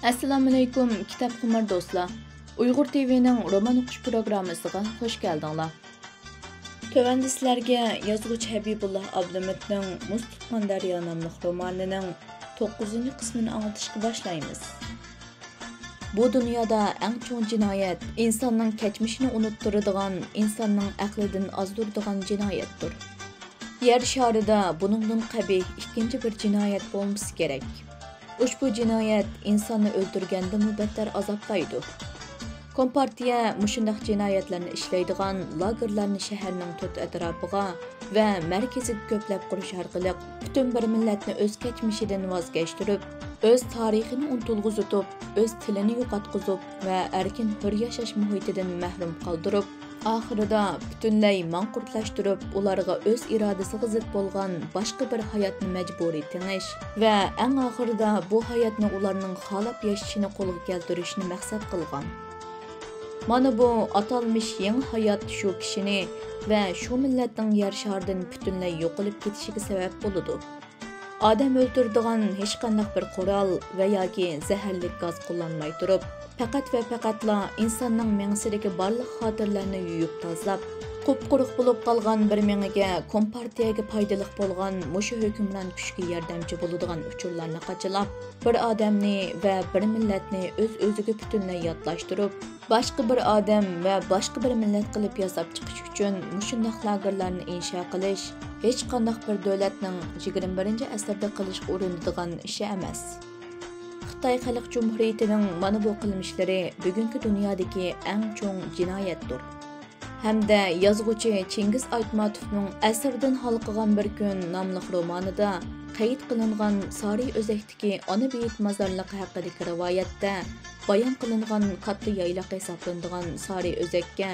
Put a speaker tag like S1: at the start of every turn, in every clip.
S1: Assalomu alaykum kitob qimir do'stlar. Uyg'ur TV'ning roman o'qish programmasiga xush keldinglar. Tövəndə sizlərə yazğıcı Habibullah Abdumitning Muz tutqan daryo nomli romanining 9-cu qismini anlatışqa başlaymiz. Bu dunyoda eng cho'ng jinoyat insonning kechmishini unuttiradigan, insonning aqlidan ozdiradigan jinoyatdir. Yer sharida buningdan qabih ikkinchi bir jinoyat bo'lmasi kerak. Ushbu jinoyat insonni o'ldirganda mubattar azoblaydi. Kompartiya mushundaq jinoyatlarni ishlaydigan lagerlarni shaharning to'rt atrofiga va markaziga ko'plab qurish orqali butun bir millatni o'z kechmishidan voz kechtirib, o'z tarixini unutilg'izitib, o'z tilini yo'qotqizib va erkin hur yashash muhitidan mahrum qoldirib, oxirida butunlay manqurtlashtirib, ularga o'z irodasiga zid bo'lgan boshqa bir hayotni majburiy tingish va eng oxirida bu hayotni ularning xohlab yashashini qo'lga keltirishni maqsad qilgan. Mana bu atalmış yangi hayot shu kishini va shu millatning yer sharidan butunlay yo'qolib ketishiga sabab bo'ladi. Odam o'ldiradigan hech qanday bir qurol va yoki zaharli gaz qo'llanmay turib, faqat va faqatla insonning mengsidagi barliq xotirlarni yuyib tozalab, qop-quruq bo'lib qolgan bir mengiga kompartiyaga foydali bo'lgan mushu hukmron kuchga yordamchi bo'ladigan uchurlarni qachilab, bir odamni va bir millatni o'z-o'ziga butunlay yotlashtirib, boshqa bir odam va boshqa bir millat qilib yasab chiqish uchun mushundaq lagerlarni insho qilish hech qanday bir davlatning 21-asrda qilishga urinadigan ishi emas. Xitoy Xalq Jumhuriyatining mana bu qilmishlari bugungi dunyodagi eng cho'ng jinoyatdir. Hamda yozuvchi Chingiz Aytmatovning Asrdan halqagan bir kun nomli romanida qayd qilingan Sariy O'zakdagi ona beyit mozorligi haqidagi rivoyatda bayon qilingan katta yaylaq hisoblanadigan Sariy O'zakka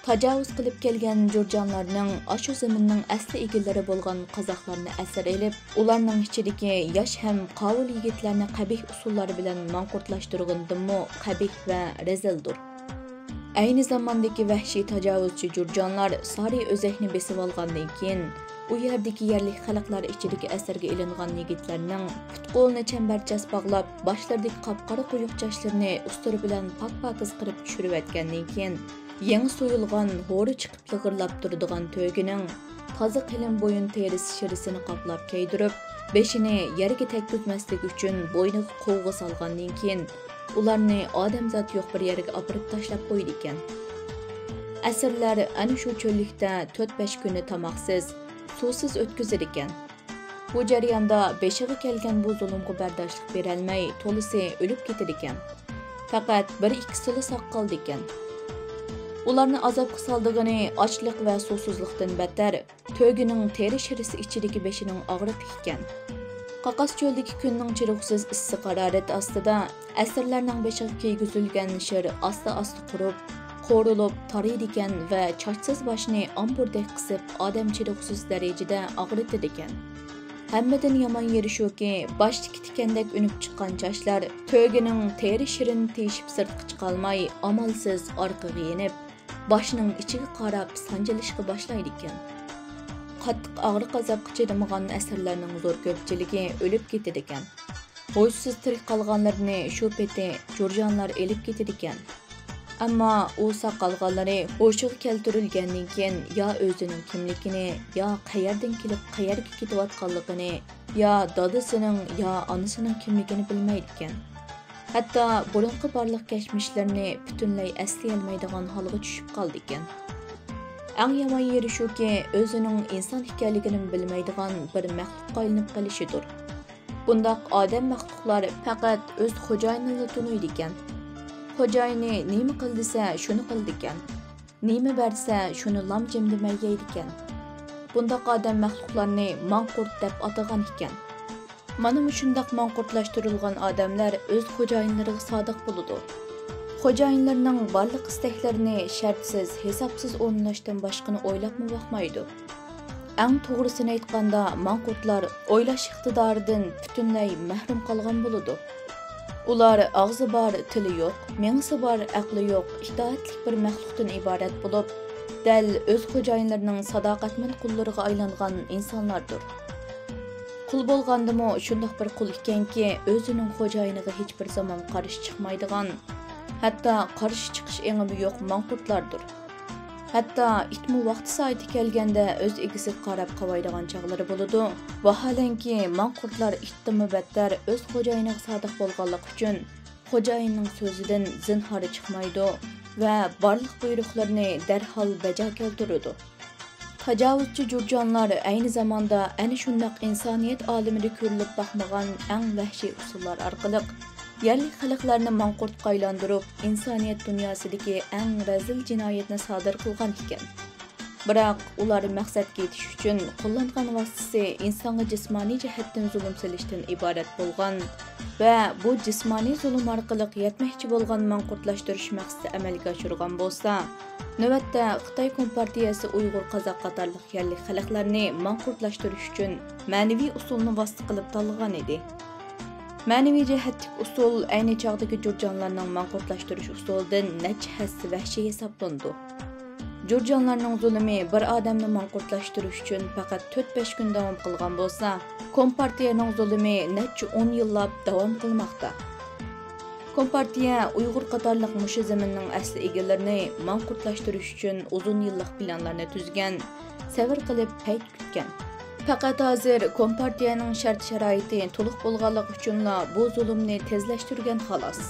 S1: tajovuz qilib kelgan jurjonlarning ashu zaminning asli egilari bo'lgan qozoqlarni asir elib, ularning ichidagi yosh ham qovul yigitlarni qabih usullar bilan manqurtlashtirgandimi qabih va rezildir. Ayni zamondagi vahshiy tajovuzchi jurjonlar Sariy O'zakni besib olgandan keyin u yerdagi yerlik xalqlar ichidagi asirga ilingan yigitlarning put-qo'lini chambarchas bog'lab, boshlaridagi qop-qora quyuq chochlarini ustur bilan pak-pakiz qilib tushirib atgandan keyin yangi so'yilgan bo'ri chiqib lig'irlab turadigan to'gining toza qilin bo'yin terisi shirisini qoplab kiydirib, beshini yerga tekkizmaslik uchun bo'yniga qo'g'i solgandan keyin ularni odamzod yo'q bir yerga opirib tashlab qo'ydi ekan. Asirlar ana shu cho'llikda 4-5 kunni tamoqsiz, suvsiz o'tkazir ekan. Bu jarayonda beshiga kelgan bu zulmga bardoshlik berolmay, to'lisi o'lib ketar ekan. Faqat 1-2sila saq qoldi ekan. Ularni azobga soldigani ochlik va suvsizlikdan battar to'gining teri shirisi ichidagi beshining og'riqi ekan. Qaqas cho'ldagi kunning chiroqsiz issiq harorat ostida asirlarning beshiga kiygizilgan shir asta-asta qurib, qo'rilib, tariydi ekan va chochsiz boshni amburdek qisib, odam chiroqsiz darajada og'ritar ekan. Hammadan yomon yeri shuki, boshdagi tikandek unib chiqqan chochlar to'gining teri shirini teshib sirtqa chiqolmay, amalsiz orqaga yenib, boshning ichiga qarab sanjilishga boshlaydi ekan. Qattiq og'riq azobga chidamagan asirlarning zo'r ko'pchiligi o'lib ketadi ekan. Ho'ysiz tirik qolganlarni shu peti jurjonlar elib ketadi ekan. Ammo u saq qolganlari o'shiga keltirilgandan keyin yo o'zining kimligini, yo qayerdan kelib qayerga ketayotganligini, yo dadasining, yo onasining kimligini bilmaydi ekan. Hatto burunqi barliq kechmishlarini butunlay eslay olmaydigan holga tushib qoldi ekan. Eng yomon yeri shuki, o'zining inson ekanligini bilmaydigan bir maxluqqa aylanib qolishidir. Bundaq odam maxluqlar faqat o'z xo'jayinini tunuydi ekan. Xo'jayini nima qildisa, shuni qildi ekan. Nima bersa, shuni lam-jim demay yeydi ekan. Bundaq odam maxluqlarni manqurt deb atagan ekan. Mana shundaq manqurtlashtirilgan odamlar o'z xo'jayinlariga sodiq bo'ladi. Xo'jayinlarning barliq istaklarini shartsiz, hisobsiz o'rnashdan boshqani o'ylabmi boqmaydi. Eng to'g'risini aytganda, manqurtlar o'ylash iqtidoridan butunlay mahrum qolgan bo'ladi. Ular og'zi bor, tili yo'q, mengisi bor, aqli yo'q, itoatlik bir maxluqdan iborat bo'lib, dal o'z xo'jayinlarining sadoqatmand qullariga aylangan insonlardir. Qul bolğandymı şundaq bir qul ekenki, özünün xo'jayiniga hech bir zaman qarshi chiqmaydigan, hatto qarshi chiqish eڭi yo'q manqurtlardır. Hatto itmi vaqti soati kelganda o'z egasiga qarab qavaydigan chog'lari bo'ladi. Vaholanki manqurtlar itdimi battar o'z xo'jayiniga sodiq bo'lganligi uchun xo'jayinning so'zidan zinhori chiqmaydi va barliq buyruqlarni darhol bajo keltiradi. Tajovuzchi jurjonlar ayni zamonda ana shundoq insoniyat olamida ko'rilib boqmagan eng vahshiy usullar orqali yerli xalqlarni manqurtga aylantirib, insoniyat dunyosidagi eng razil jinoyatni sodir qilgan ekan. Biroq ular maqsadga yetish uchun qo'llangan vositasi insonga jismoniy jihatdan zulm silishdan iborat bo'lgan va bu jismoniy zulm orqali yetmoqchi bo'lgan manqurtlashtirish maqsadi amalga oshirgan bo'lsa, navbatda Xitoy Kompartiyasi Uyg'ur, Qozoq qatorliq yerli xalqlarni manqurtlashtirish uchun ma'naviy usulni vosita qilib tanlagan edi. Ma'naviy jihatlik usul ayni chog'dagi jurjonlarning manqurtlashtirish usulidan necha hassa vahshiy hisoblandi. Jurjonlarning zulmi bir odamni manqurtlashtirish uchun faqat 4-5 kun davom qilgan bo'lsa, Kompartiyaning zulmi necha 10 yillab davom qilmoqda. Kompartiya Uyg'ur qatorliq mushu zaminning asli egalarini manqurtlashtirish uchun uzun yillik planlarni tuzgan, sabr qilib payt kutgan. Faqat hozir Kompartiyaning shart-sharoiti to'liq bo'lganligi uchunla bu zulmni tezlashtirgan xolos.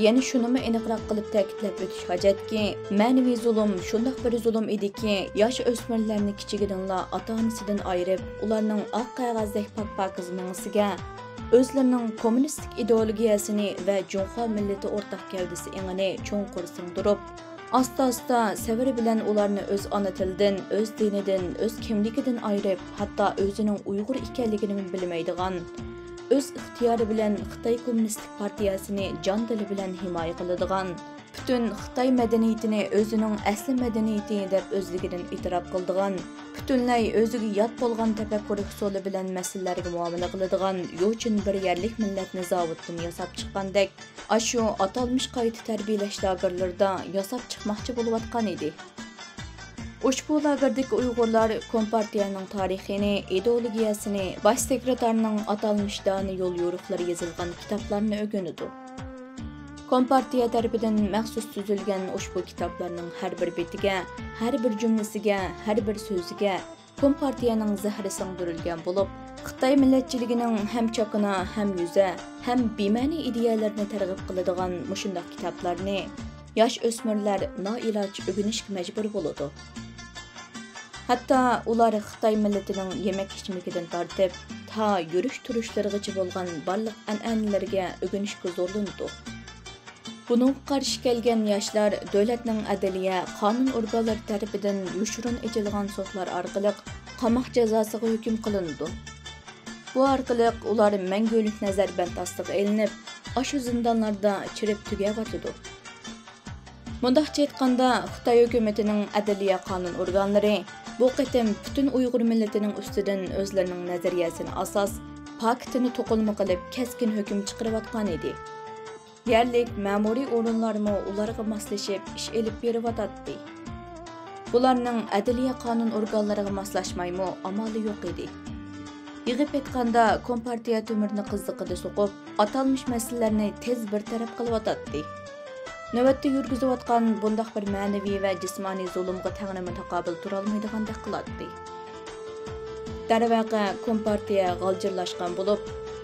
S1: Yana shunimi aniqroq qilib ta'kidlab o'tish hojatki, ma'naviy zulm shundoq bir zulm ediki, yosh o'smirlarni kichigidanla ota-onasidan ayirib, ularning oq qog'ozdek pok-pokiz mingisiga o'zlarining kommunistik ideologiyasini va Junxo millati o'rtaq gavdasi engini cho'nqur singdirib, asta-asta sabr bilan ularni o'z ona tilidan, o'z dinidan, o'z kimligidan ayirib, hatto o'zining Uyg'ur ekanligini bilmaydigan, o'z ixtiyori bilan Xitoy Kommunistik partiyasini jon dili bilan himoya qiladigan, butun Xitoy madaniyatini o'zining asli madaniyati deb o'zligidan e'tirof qiladigan, butunlay o'ziga yot bo'lgan tafakkur usuli bilan masalalarga muomala qiladigan yo'chin bir yerlik millatni zavoddan yasab chiqqandek, ashu atalmish qayta tarbiyalash lagerlarida yasab chiqmoqchi bo'layotgan edi. Ushbu lagerdagi Uyg'urlar Kompartiyaning tarixini, ideologiyasini, bosh sekretarning atalmish doni yo'l yo'riqlari yozilgan kitoblarni o'rganadi. Kompartiya tarafidan maxsus tuzilgan ushbu kitoblarning har bir betiga, har bir jumlasiga, har bir so'ziga Kompartiyaning zahri singdirilgan bo'lib, Xitoy millatchiligining ham chaqina, ham yuza, ham bema'ni ideyalarni targ'ib qiladigan mushundoq kitoblarni yosh o'smirlar noiloj o'rganishga majbur bo'ladi. Hatto ular Xitoy millatining yemak-ichmagidan tortib, ta yurish-turishlarigacha bo'lgan barliq an'analarga o'rganishga zo'rlanadi. Buning qarshi kelgan yoshlar davlatning adliya, qonun organlari tarafidan yushurun echilgan sudlar orqali qamoq jazosiga hukm qilindi. Bu orqali ular mangulik nazarband ostiga ilinib, ashu zindonlarda chirib tugayotdi. Mundaqcha aytganda, Xitoy hukumatining adliya qonun organlari bu qitim butun Uyg'ur millatining ustidan o'zlarining nazariyasini asos, paktini to'qilma qilib keskin hukm chiqarayotgan edi. Yerlik ma'muriy o'rinlarmi ularga moslashib ish elib berayotdi. Bularning adliya qonun organlariga moslashmaymi amali yo'q edi. Yig'ib aytganda, Kompartiya tumirni qiziqida so'qib, atalmish masalalarni tez bir taraf qilyotdi. Navbatda yurgizayotgan bundaq bir ma'naviy va jismoniy zulmga tag'nimi taqobil tura olmaydigandek qiladi. Darvaqa Kompartiya g'aljirlashgan bo'lib,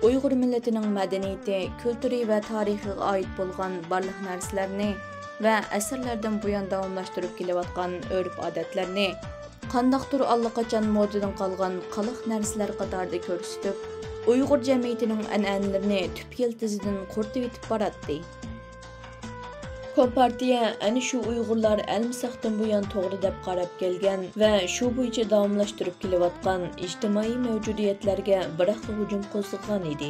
S1: Uyg'ur millatining madaniyati, kulturi va tarixiga oid bo'lgan barliq narsalarni va asrlardan buyon davomlashtirib kelayotgan urf-odatlarni qandaqdir allaqachon modadan qolgan qaliq narsalar qatorida ko'rsatib, Uyg'ur jamiyatining an'analarini tub yiltizidan quritib yetib boradi. Kompartiya ana shu Uyg'urlar almisaqdan buyon to'g'ri deb qarab kelgan va shu bo'yicha davomlashtirib kelayotgan ijtimoiy mavjudiyatlarga biroqli hujum qo'zg'agan edi.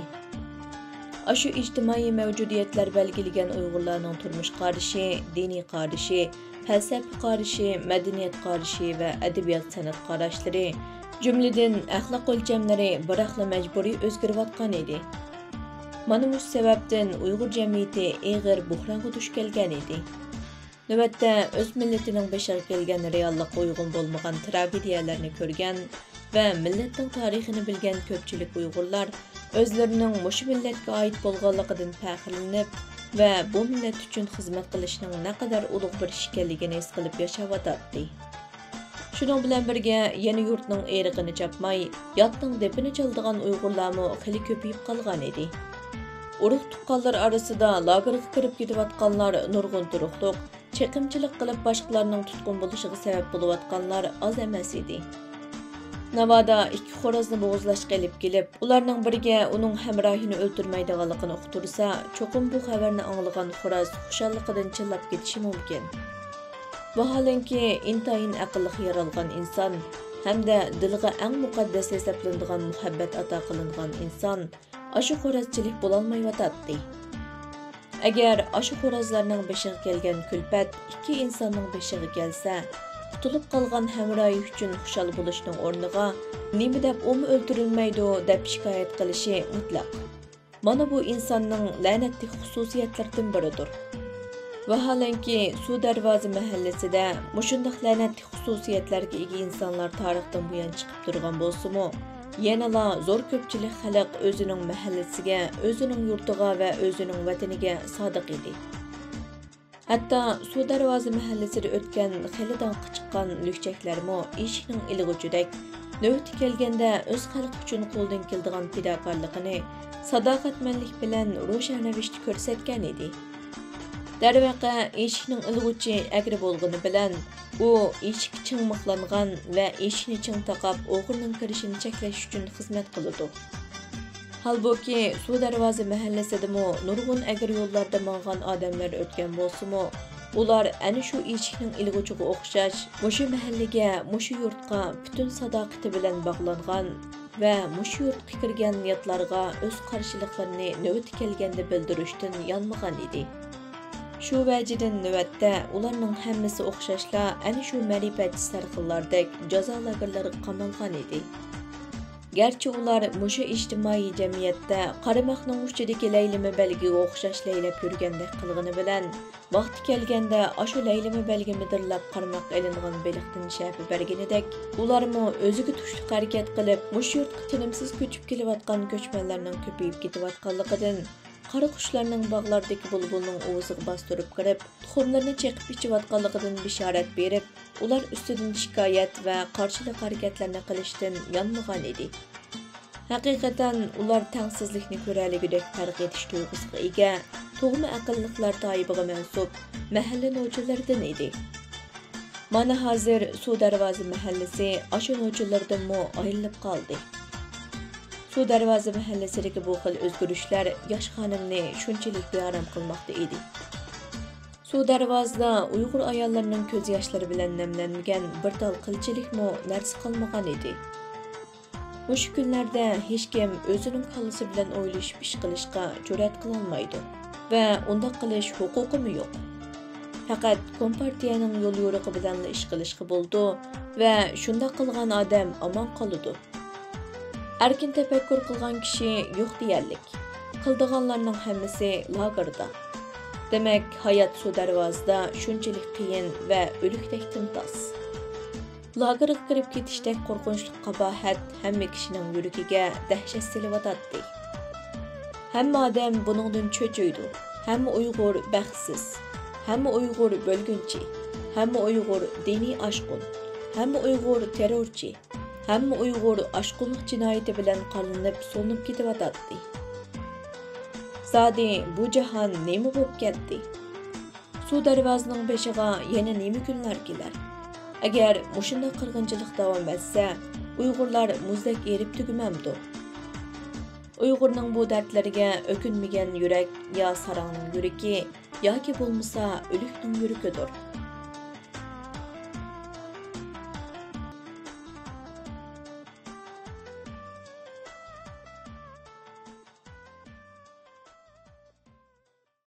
S1: Ashu ijtimoiy mavjudiyatlar belgilagan Uyg'urlarning turmush qarashi, diniy qarashi, falsafa qarashi, madaniyat qarashi va adabiyot san'at qarashlari, jumladan axloq o'lchamlari biroqli majburiy o'zgarayotgan edi. Mana bu sababdan Uyg'ur jamiyati og'ir buhronga duch kelgan edi. Navbatda o'z millatining boshiga kelgan reallikqa uyg'un bo'lmagan tragediyalarni ko'rgan, ve milletning tarixini bilgan ko'pchilik Uyg'urlar o'zlarining mushu millatga oid bo'lganligidan faxrlanib va bu millat uchun xizmat qilishning naqadar ulug' bir ish ekanligini his qilib yashayotdi. Shuning bilan birga yana yurtning erig'ini chapmay, yotning depini chaldigan Uyg'urlarmi xili ko'payib qolgan edi. Urug' tuqqanlar orasida lagerga kirib ketayotganlar nurg'un turuqliq, chaqimchilik qilib boshqalarning tutqun bo'lishiga sabab bo'layotganlar oz emas edi. Navoda ikki xo'rozni bo'g'izlashga ilib kelib, ularning biriga uning hamrohini o'ltirmaydiganligini uqtirsa, cho'qim bu xabarni anglagan xo'roz xushalligidan chillab ketishi mumkin. Vaholanki intayin aqlli yaralgan inson hamda dilga eng muqaddas hisoblanadigan muhabbat ato qilingan inson ashu xo'rozchilik bo'lolmayotdi. Agar ashu xo'rozlarning beshiga kelgan kulpat ikki insonning beshiga kelsa, qutulib qolgan hamroyi uchun xushal bo'lishning o'rniga nima deb umi o'ldirilmaydi deb shikoyat qilishi mutlaq. Mana bu insonning la'natli xususiyatlaridan biridir. Vaholanki Suv Darvoza mahallasida mushundaq la'natli xususiyatlarga ega insonlar tarixdan buyon chiqib turgan bo'lsa-mu, yanala zo'r ko'pchilik xalq o'zining mahallasiga, o'zining yurtiga va o'zining vataniga sodiq edi. Hatto Suv Darvoza mahallasida o'tgan xilidan chiqqan lükchaklarmi eshikning ilg'uchidek navbati kelganda o'z xalq uchun qo'ldan keladigan fidokorligini sadoqatmanlik bilan ro'shan ravishda ko'rsatgan edi. Darvaqa eshikning ilg'uchi agri bo'lgani bilan u eshik chingmoqlangan va eshikni ching taqab o'g'rining kirishini cheklash uchun xizmat qiladi. Halbuki Suv Darvoza mahallasidami nurg'un agri yo'llarda mang'an odamlar o'tgan bo'lsa-mu, ular ana shu eshikning ilg'uchiga o'xshash mushu mahallaga, mushu yurtga butun sadoqati bilan bog'langan va mushu yurtga kirgan niyatlarga o'z qarshiliklarini navbati kelganda bildirishdan yonmagan edi. Shu vajidan navbatda ularning hammasi o'xshashla ana shu ma'rifatchi sarxillardek jazo lagerlariga qamalgan edi. Garchi ular mushu ijtimoiy jamiyatda qaramaqning uchidagi laylimi belgiga o'xshash laylab yurgandek qilg'ini bilan, vaqti kelganda ashu laylimi belgi midirlab qaramaq ilingan beliqdan shafi berganidek, ularmi o'ziga tushlik harakat qilib, mushu yurtga tinimsiz ko'chib kelayotgan ko'chmanlarning ko'payib ketayotganligidan, qara qushlarning bog'lardagi bulbulning o'ziga bostirib kirib, tuxumlarni chaqib ichayotganligidan bishorat berib, ular ustidan shikoyat va qarshilik harakatlarni qilishdan yonmagan edi. Haqiqatan ular tangsizlikni ko'raligidek farq etish tuyg'usiga ega, to'g'ri aqlliqlar toibiga mansub mahalla novchilaridan edi. Mana hozir Suv Darvoza mahallasi ashu novchilardanmi ayrilib qoldi. Suv Darvoza mahallasidagi bu xil o'zgarishlar yosh xonimni shunchalik bearam qilmoqda edi. Suv Darvozada Uyg'ur ayollarining ko'z yoshlari bilan namlanmagan bir tal qilchilikmi narsa qilmagan edi. Mushu kunlarda hech kim o'zining kallasi bilan o'ylashib ish qilishga jur'at qilolmaydi va unda qilish huquqimi yo'q. Faqat kompartiyaning yo'l yo'riqi bilan ish qilishga bo'ldi va shunda qilgan odam omon qoladi. Erkin tafakkur qilgan kishi yo'q deyarlik. Qildiganlarning hammasi lagerda. Demak, hayot Suv Darvozada shunchalik qiyin va o'likdek timtos. Lagerga kirib ketishdek qo'rqinchli qabohat hamma kishining yuragiga dahshat silayotdi. Hamma odam buningdan cho'chiydi. Hamma Uyg'ur baxtsiz. Hamma Uyg'ur bo'lgunchi. Hamma Uyg'ur diniy oshqun. Hamma Uyg'ur terrorchi. Hamma Uyg'ur oshqunlik jinoyati bilan qolinib, so'nib ketayotdi. Zodi bu jahon nima bo'lib ketdi? Suv Darvozaning beshiga yana nima kunlar kelar? Agar mushunda qirg'inchilik davom etsa, Uyg'urlar muzdek erib tugmamdi. Uyg'urning bu dardlariga o'kinmagan yurak yo sarangning yuragi yoki bo'lmasa o'likning yuragidir.